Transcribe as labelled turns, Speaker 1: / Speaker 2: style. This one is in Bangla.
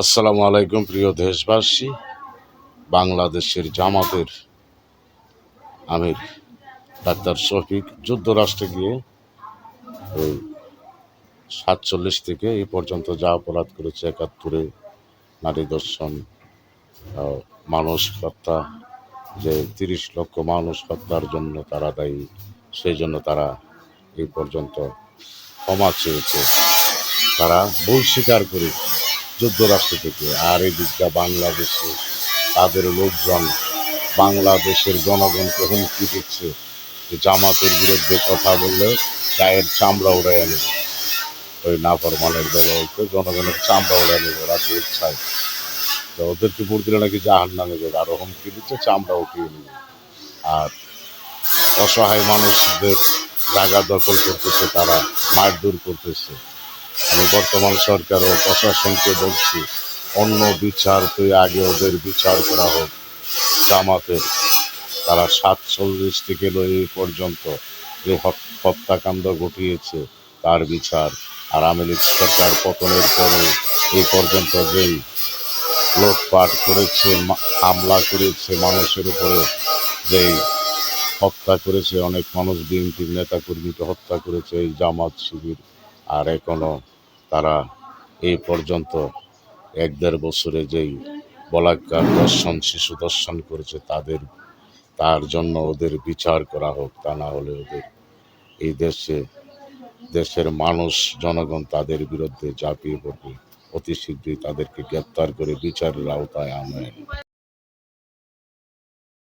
Speaker 1: আসসালামু আলাইকুম প্রিয় দেশবাসী। বাংলাদেশের জামাতের আমির ডাক্তার শফিক যুক্তরাষ্ট্রে গিয়ে ওই 47 থেকে এই পর্যন্ত যা অপরাধ করেছে, 71-এ নারী ধর্ষণ, মানুষ হত্যা, যে 30 লক্ষ মানুষ হত্যার জন্য তারা দায়ী, সেই জন্য তারা এই পর্যন্ত ক্ষমা চেয়েছে। তারা ভুল স্বীকার করে যুক্তরাষ্ট্র থেকে। আর এই দিকটা বাংলাদেশে তাদের লোকজন বাংলাদেশের জনগণকে হুমকি দিচ্ছে যে জামাতের বিরুদ্ধে কথা বললে গায়ের চামড়া উড়াইয়া নেবে। ওই নাফরমানের দলকে জনগণের চামড়া উড়াইয়া নেবে, ওরা ভোট চায়। তো ওদেরকে ভোট দিলে নাকি জাহান্নামে যাবে, আরো হুমকি দিচ্ছে চামড়া উঠিয়ে নেবে। আর অসহায় মানুষদের জায়গা দখল করতেছে, তারা মারধর করতেছে। আমি বর্তমান সরকার ও প্রশাসনকে বলছি, অন্য বিচার তুই আগে ওদের বিচার করা হোক। জামাতের তারা 47 থেকে এই পর্যন্ত যে হত্যাকাণ্ড ঘটিয়েছে তার বিচার, আর আওয়ামী লীগ সরকার পতনের পরে এই পর্যন্ত যেই লুটপাট করেছে, হামলা করেছে মানুষের উপরে, যেই হত্যা করেছে, অনেক মানুষ বিএনপির নেতাকর্মীকে হত্যা করেছে এই জামাত শিবির। আর এখনো তারা এই পর্যন্ত 1-1.5 বছরে যেই বলাৎকার, ধর্ষণ, শিশু ধর্ষণ করেছে তার জন্য ওদের বিচার করা হোক। তা না হলে ওদের এই দেশের মানুষ জনগণ তাদের বিরুদ্ধে ঝাঁপিয়ে পড়বে। অতি শীঘ্রই তাদেরকে গ্রেপ্তার করে বিচারের আওতায় আনবেন।